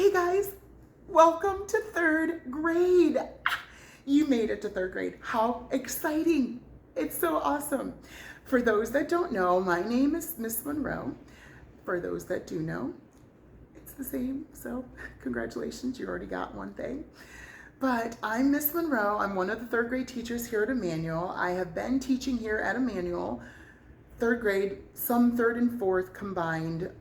Hey guys, welcome to third grade. You made it to third grade. How exciting. It's so awesome. For those that don't know, my name is Miss Monroe. For those that do know, it's the same. So congratulations, you already got one thing. But I'm Miss Monroe. I'm one of the third grade teachers here at Emmanuel. I have been teaching here at Emmanuel third grade, some third and fourth combined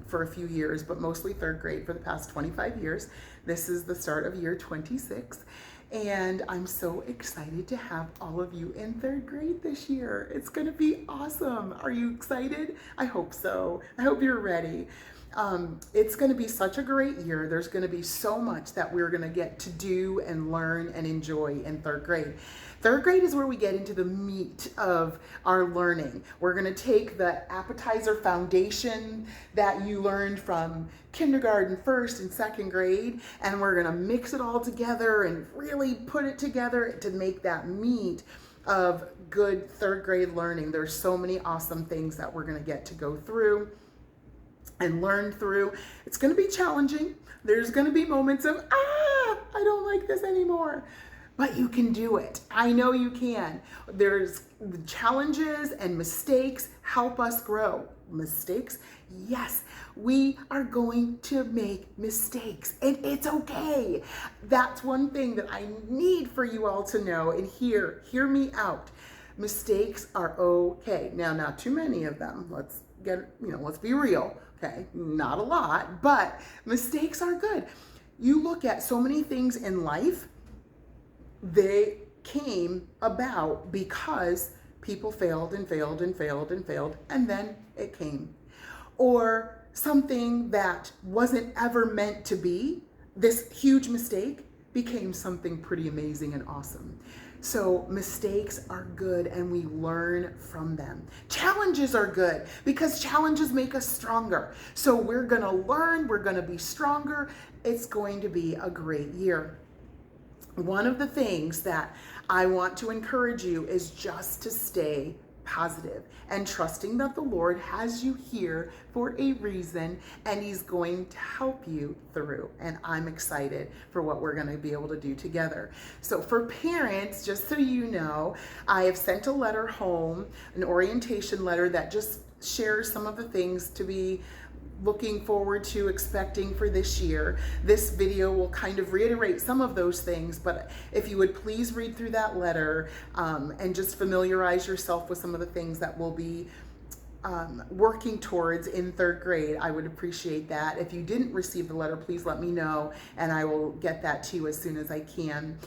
for a few years, but mostly third grade for the past 25 years. This is the start of year 26. And I'm so excited to have all of you in third grade this year. It's gonna be awesome. Are you excited? I hope so. I hope you're ready. It's going to be such a great year. There's going to be so much that we're going to get to do and learn and enjoy in third grade. Third grade is where we get into the meat of our learning. We're going to take the appetizer foundation that you learned from kindergarten, first and second grade, and we're going to mix it all together and really put it together to make that meat of good third grade learning. There's so many awesome things that we're going to get to go through and learn through. It's going to be challenging. There's going to be moments of, I don't like this anymore. But you can do it. I know you can. There's challenges and mistakes help us grow. Mistakes? Yes, we are going to make mistakes and it's okay. That's one thing that I need for you all to know and hear me out. Mistakes are okay. Now, not too many of them. Let's be real. Okay, not a lot, but mistakes are good. You look at so many things in life, they came about because people failed and failed and failed and failed, and then it came. Or something that wasn't ever meant to be, this huge mistake, became something pretty amazing and awesome. So mistakes are good and we learn from them. Challenges are good because challenges make us stronger. So we're gonna learn, we're gonna be stronger. It's going to be a great year. One of the things that I want to encourage you is just to stay positive and trusting that the Lord has you here for a reason and he's going to help you through. And I'm excited for what we're going to be able to do together. So for parents, just so you know, I have sent a letter home, an orientation letter that just shares some of the things to be looking forward to, expecting for this year. This video will kind of reiterate some of those things, but if you would please read through that letter and just familiarize yourself with some of the things that we'll be working towards in third grade, I would appreciate that. If you didn't receive the letter, please let me know and I will get that to you as soon as I can.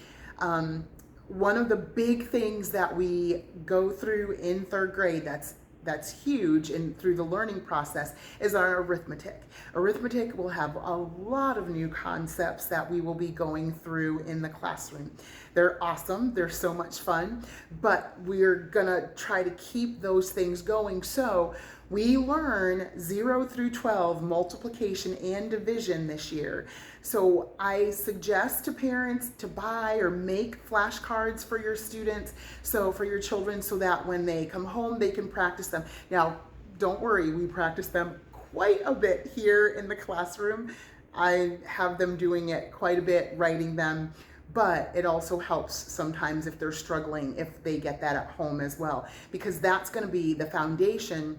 One of the big things that we go through in third grade that's huge and through the learning process is our arithmetic. Arithmetic will have a lot of new concepts that we will be going through in the classroom. They're awesome, they're so much fun, but we're gonna try to keep those things going. So we learn 0 through 12 multiplication and division this year. So I suggest to parents to buy or make flashcards for your students, so for your children, so that when they come home, they can practice them. Now, don't worry, we practice them quite a bit here in the classroom. I have them doing it quite a bit, writing them, but it also helps sometimes if they're struggling, if they get that at home as well, because that's gonna be the foundation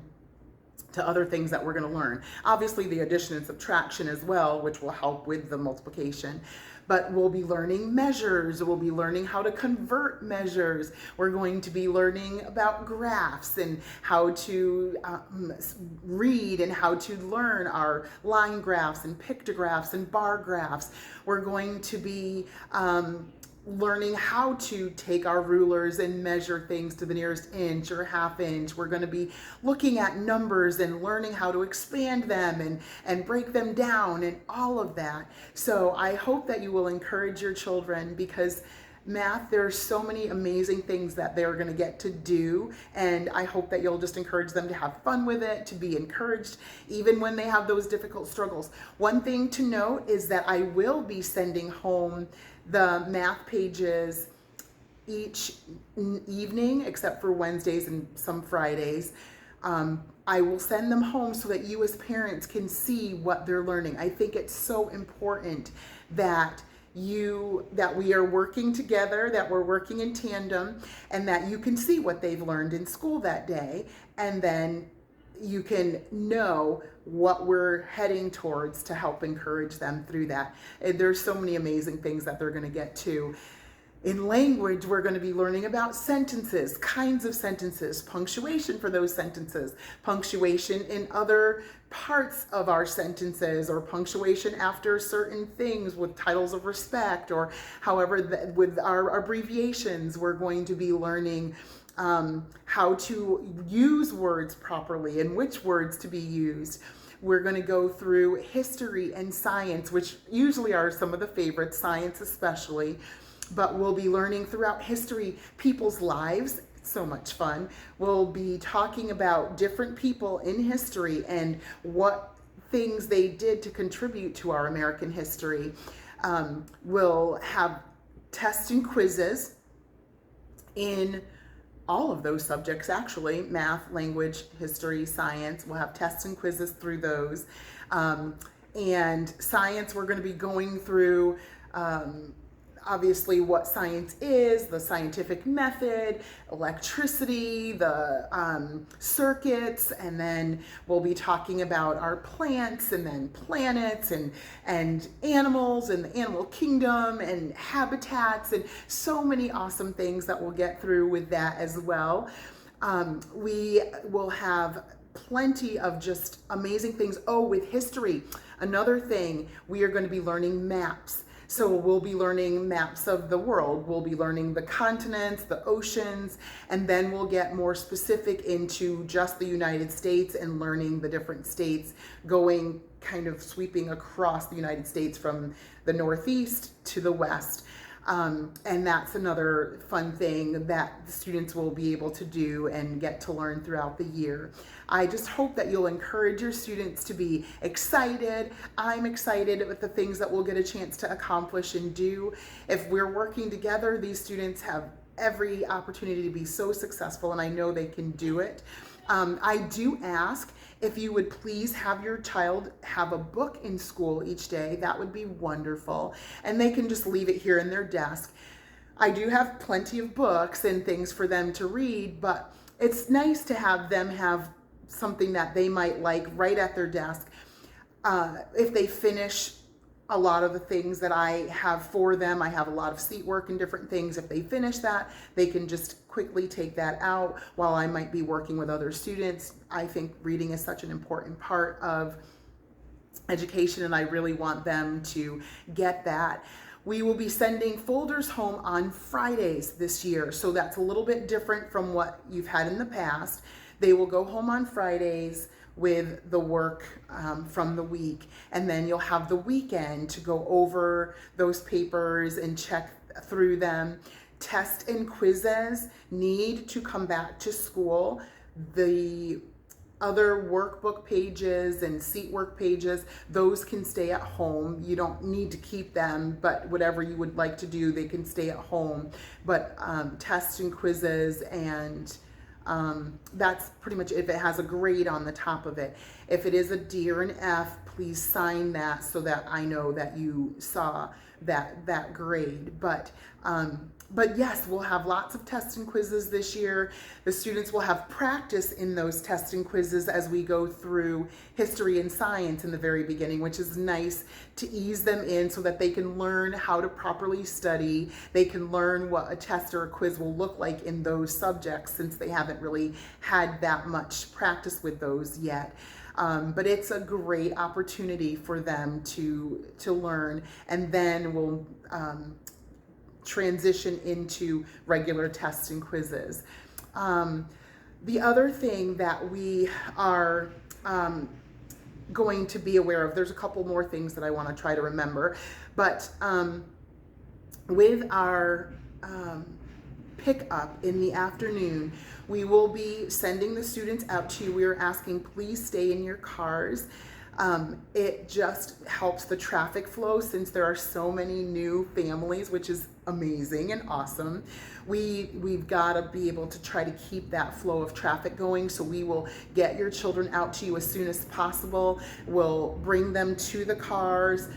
to other things that we're going to learn. Obviously the addition and subtraction as well, which will help with the multiplication, but we'll be learning measures, we'll be learning how to convert measures, we're going to be learning about graphs and how to read and how to learn our line graphs and pictographs and bar graphs. We're going to be learning how to take our rulers and measure things to the nearest inch or half inch. We're going to be looking at numbers and learning how to expand them and break them down and all of that. So I hope that you will encourage your children, because math, there are so many amazing things that they're going to get to do, and I hope that you'll just encourage them to have fun with it, to be encouraged even when they have those difficult struggles. One thing to note is that I will be sending home the math pages each evening, except for Wednesdays and some Fridays. I will send them home so that you as parents can see what they're learning. I think it's so important that we are working together, that we're working in tandem, and that you can see what they've learned in school that day, and then you can know what we're heading towards to help encourage them through that. And there's so many amazing things that they're going to get to. In language, we're going to be learning about sentences, kinds of sentences, punctuation for those sentences, punctuation in other parts of our sentences, or punctuation after certain things with titles of respect, or however, with our abbreviations, we're going to be learning how to use words properly and which words to be used. We're going to go through history and science, which usually are some of the favorites, science especially. But we'll be learning throughout history people's lives. It's so much fun. We'll be talking about different people in history and what things they did to contribute to our American history. We'll have tests and quizzes in all of those subjects, actually: math, language, history, science. We'll have tests and quizzes through those. And science, we're going to be going through obviously what science is, the scientific method, electricity, the circuits, and then we'll be talking about our plants, and then planets, and animals, and the animal kingdom, and habitats, and so many awesome things that we'll get through with that as well. We will have plenty of just amazing things. Oh, with history, another thing, we are going to be learning maps. So we'll be learning maps of the world. We'll be learning the continents, the oceans, and then we'll get more specific into just the United States and learning the different states, going kind of sweeping across the United States from the Northeast to the West. And that's another fun thing that the students will be able to do and get to learn throughout the year. I just hope that you'll encourage your students to be excited. I'm excited with the things that we'll get a chance to accomplish and do. If we're working together, these students have every opportunity to be so successful, and I know they can do it. I do ask if you would please have your child have a book in school each day. That would be wonderful. And they can just leave it here in their desk. I do have plenty of books and things for them to read, but it's nice to have them have something that they might like right at their desk. If they finish a lot of the things that I have for them, I have a lot of seat work and different things. If they finish that, they can just quickly take that out while I might be working with other students. I think reading is such an important part of education, and I really want them to get that. We will be sending folders home on Fridays this year, so that's a little bit different from what you've had in the past. They will go home on Fridays with the work from the week, and then you'll have the weekend to go over those papers and check through them. Tests and quizzes need to come back to school. The other workbook pages and seat work pages, those can stay at home. You don't need to keep them, but whatever you would like to do, they can stay at home. But tests and quizzes, and that's pretty much if it has a grade on the top of it. If it is a D or an F, please sign that so that I know that you saw that grade. But yes, we'll have lots of tests and quizzes this year. The students will have practice in those tests and quizzes as we go through history and science in the very beginning, which is nice to ease them in so that they can learn how to properly study. They can learn what a test or a quiz will look like in those subjects, since they haven't really had that much practice with those yet. But it's a great opportunity for them to learn, and then we'll transition into regular tests and quizzes. The other thing that we are going to be aware of, there's a couple more things that I want to try to remember, but with our pick up in the afternoon, we will be sending the students out to you. We are asking, please stay in your cars. It just helps the traffic flow since there are so many new families, which is amazing and awesome. We've got to be able to try to keep that flow of traffic going. So we will get your children out to you as soon as possible. We'll bring them to the cars.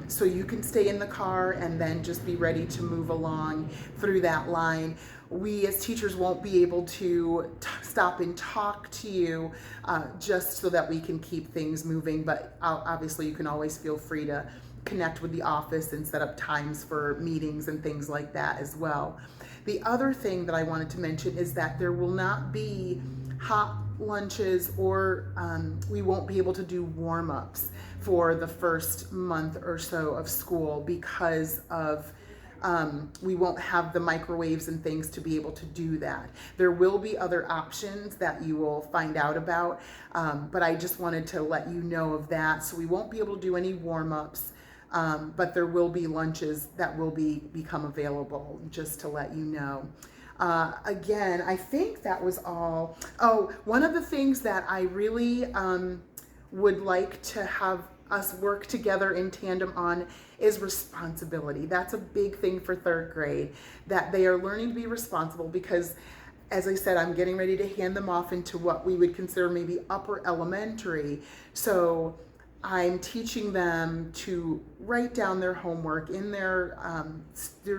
So you can stay in the car and then just be ready to move along through that line. We as teachers won't be able to stop and talk to you just so that we can keep things moving, but obviously you can always feel free to connect with the office and set up times for meetings and things like that as well. The other thing that I wanted to mention is that there will not be hot lunches or we won't be able to do warm-ups for the first month or so of school because of we won't have the microwaves and things to be able to do that. There will be other options that you will find out about, but I just wanted to let you know of that. So we won't be able to do any warm-ups, but there will be lunches that will become available, just to let you know. Again, I think that was all. Oh, one of the things that I really would like to have us work together in tandem on is responsibility. That's a big thing for third grade, that they are learning to be responsible because, as I said, I'm getting ready to hand them off into what we would consider maybe upper elementary. So I'm teaching them to write down their homework in their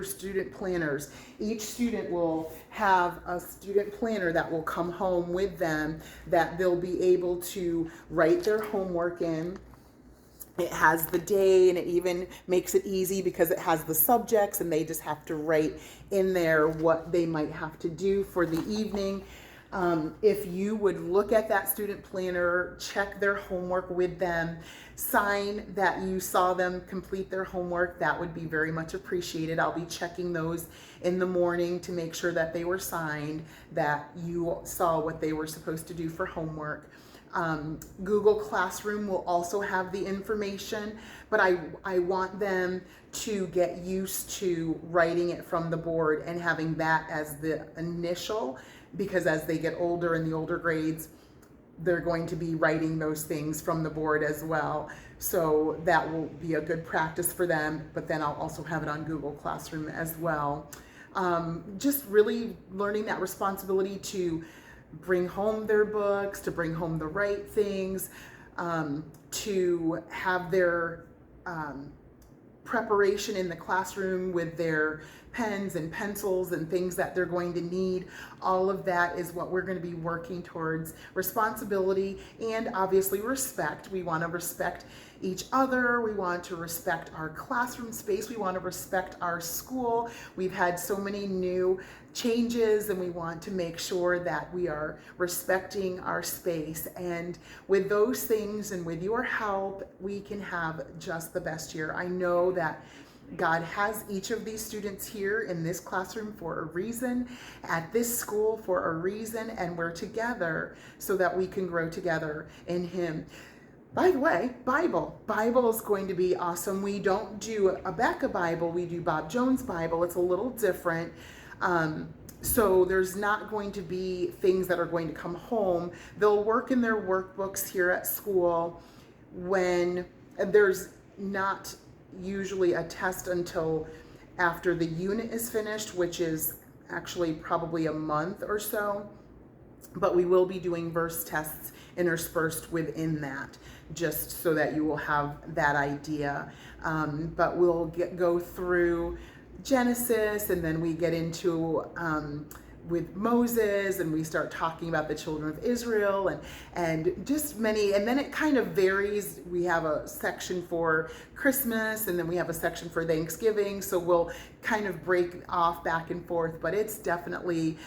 student planners. Each student will have a student planner that will come home with them that they'll be able to write their homework in. It has the day and it even makes it easy because it has the subjects and they just have to write in there what they might have to do for the evening. If you would look at that student planner, check their homework with them, sign that you saw them complete their homework, that would be very much appreciated. I'll be checking those in the morning to make sure that they were signed, that you saw what they were supposed to do for homework. Google Classroom will also have the information, but I want them to get used to writing it from the board and having that as the initial, because as they get older in the older grades, they're going to be writing those things from the board as well. So that will be a good practice for them, but then I'll also have it on Google Classroom as well. Just really learning that responsibility to bring home their books, to bring home the right things, to have their preparation in the classroom with their pens and pencils and things that they're going to need. All of that is what we're going to be working towards. Responsibility and obviously respect. We want to respect each other. We want to respect our classroom space. We want to respect our school. We've had so many new changes and we want to make sure that we are respecting our space. And with those things and with your help, we can have just the best year. I know that God has each of these students here in this classroom for a reason, at this school for a reason, and we're together so that we can grow together in Him. By the way, Bible is going to be awesome. We don't do a Becca Bible, we do Bob Jones Bible. It's a little different. So there's not going to be things that are going to come home. They'll work in their workbooks here at school when there's not usually a test until after the unit is finished, which is actually probably a month or so. But we will be doing verse tests interspersed within that, just so that you will have that idea. But we'll go through Genesis, and then we get into with Moses, and we start talking about the children of Israel and just many, and then it kind of varies. We have a section for Christmas, and then we have a section for Thanksgiving, so we'll kind of break off back and forth, but it's definitely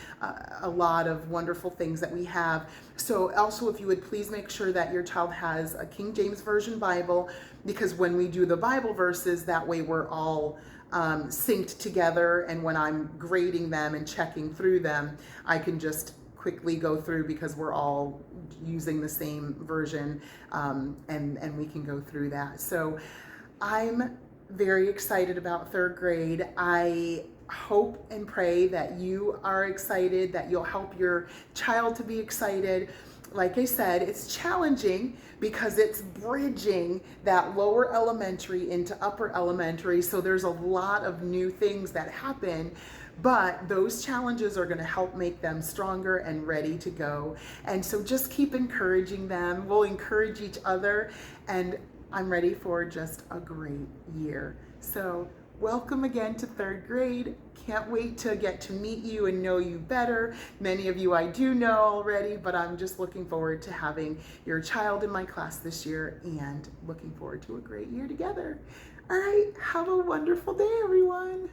a lot of wonderful things that we have. So also, if you would please make sure that your child has a King James Version Bible, because when we do the Bible verses, that way we're all synced together, and when I'm grading them and checking through them, I can just quickly go through because we're all using the same version, and we can go through that. So I'm very excited about third grade. I hope and pray that you are excited, that you'll help your child to be excited. like I said, it's challenging because it's bridging that lower elementary into upper elementary. So there's a lot of new things that happen, but those challenges are going to help make them stronger and ready to go. And so just keep encouraging them. We'll encourage each other, and I'm ready for just a great year. So welcome again to third grade. Can't wait to get to meet you and know you better. Many of you I do know already, but I'm just looking forward to having your child in my class this year and looking forward to a great year together. All right, have a wonderful day, everyone.